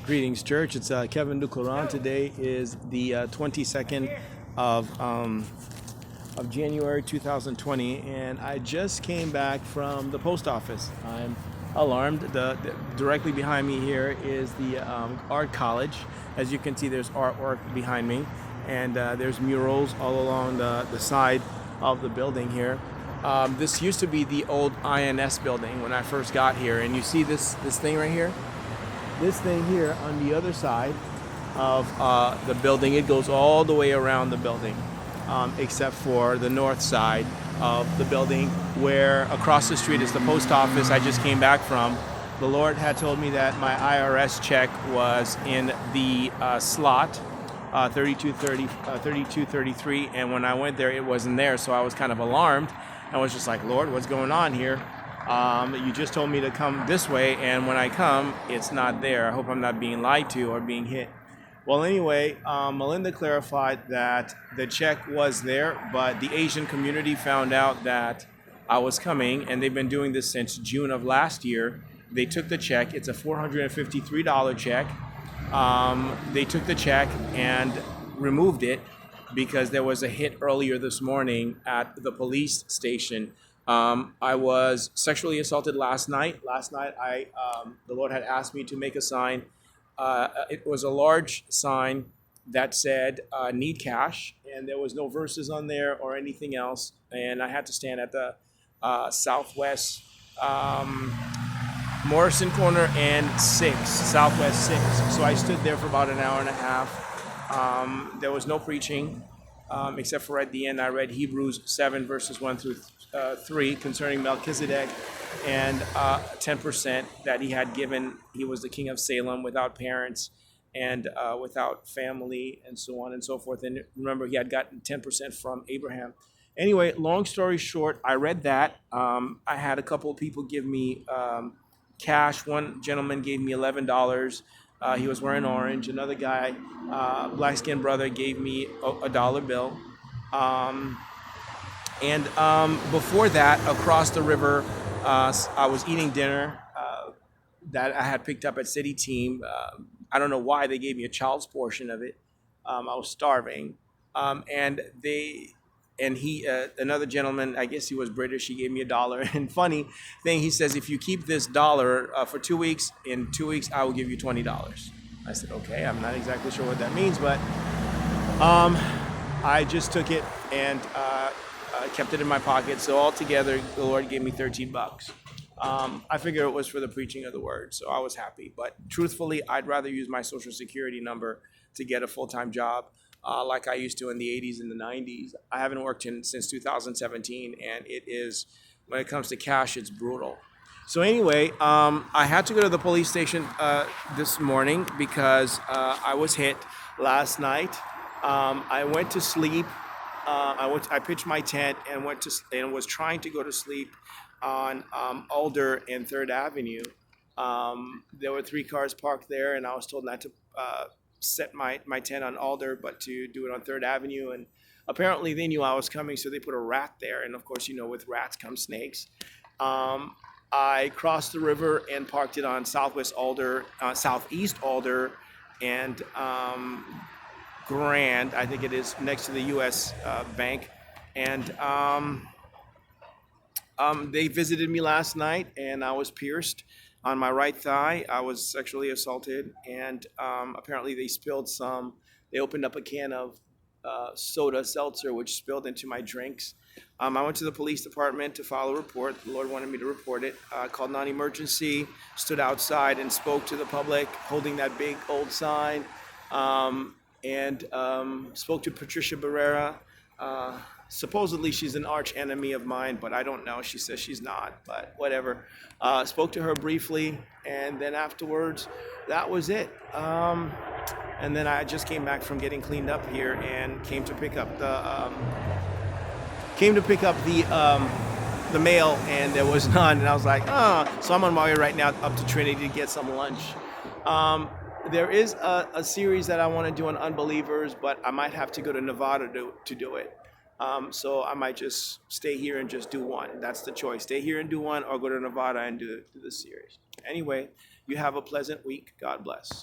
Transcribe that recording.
Greetings, church. It's Kevin Duclairon. Today is the 22nd of January 2020, and I just came back from the post office. I'm alarmed. Directly behind me here is the art college. As you can see, there's artwork behind me, and there's murals all along the side of the building here. This used to be the old INS building when I first got here, and you see this thing right here. This thing here on the other side of the building, it goes all the way around the building, except for the north side of the building, where across the street is the post office I just came back from. The Lord had told me that my IRS check was in the slot 3233, and when I went there, it wasn't there, so I was kind of alarmed. I was just like, Lord, what's going on here? You just told me to come this way, and when I come, it's not there. I hope I'm not being lied to or being hit. Well, anyway, Melinda clarified that the check was there, but the Asian community found out that I was coming, and they've been doing this since June of last year. They took the check. It's a $453 check. They took the check and removed it because there was a hit earlier this morning at the police station. I was sexually assaulted last night. The Lord had asked me to make a sign. It was a large sign that said "Need cash," and there was no verses on there or anything else. And I had to stand at the Southwest Morrison Corner and Southwest 6. So I stood there for about an hour and a half. There was no preaching. Except for at the end, I read Hebrews 7 verses 1 through 3 concerning Melchizedek and 10% that he had given. He was the king of Salem without parents and without family and so on and so forth. And remember, he had gotten 10% from Abraham. Anyway, long story short, I read that. I had a couple of people give me cash. One gentleman gave me $11. He was wearing orange. Another guy, black-skinned brother, gave me a dollar bill. And before that, across the river, I was eating dinner that I had picked up at City Team. I don't know why they gave me a child's portion of it. I was starving, another gentleman, I guess he was British, he gave me $1. And funny thing, he says, if you keep this dollar for 2 weeks, in 2 weeks I will give you $20. I said, okay, I'm not exactly sure what that means, but I just took it and kept it in my pocket. So altogether, the Lord gave me 13 bucks. I figure it was for the preaching of the word, so I was happy. But truthfully, I'd rather use my social security number to get a full-time job like I used to in the 80s and the 90s. I haven't worked since 2017, and it is, when it comes to cash, it's brutal. So anyway, I had to go to the police station this morning because I was hit last night. I went to sleep. I pitched my tent and was trying to go to sleep on Alder and 3rd Avenue. There were 3 cars parked there, and I was told not to set my tent on Alder, but to do it on 3rd Avenue. And apparently they knew I was coming, so they put a rat there. And of course, with rats come snakes. I crossed the river and parked it on Southeast Alder, and Grand, I think it is, next to the U.S. Bank. And they visited me last night, and I was pierced on my right thigh. I was sexually assaulted, and apparently they opened up a can of soda seltzer, which spilled into my drinks. I went to the police department to file a report. The Lord wanted me to report it. Called non-emergency, stood outside and spoke to the public, holding that big old sign, and spoke to Patricia Barrera. Supposedly she's an arch enemy of mine, but I don't know. She says she's not, but whatever. Spoke to her briefly, and then afterwards, that was it. And then I just came back from getting cleaned up here and came to pick up the mail, and there was none. And I was like, so I'm on my way right now up to Trinity to get some lunch. There is a series that I want to do on unbelievers, but I might have to go to Nevada to do it. So I might just stay here and just do one. That's the choice. Stay here and do one, or go to Nevada and do the series. Anyway, you have a pleasant week. God bless.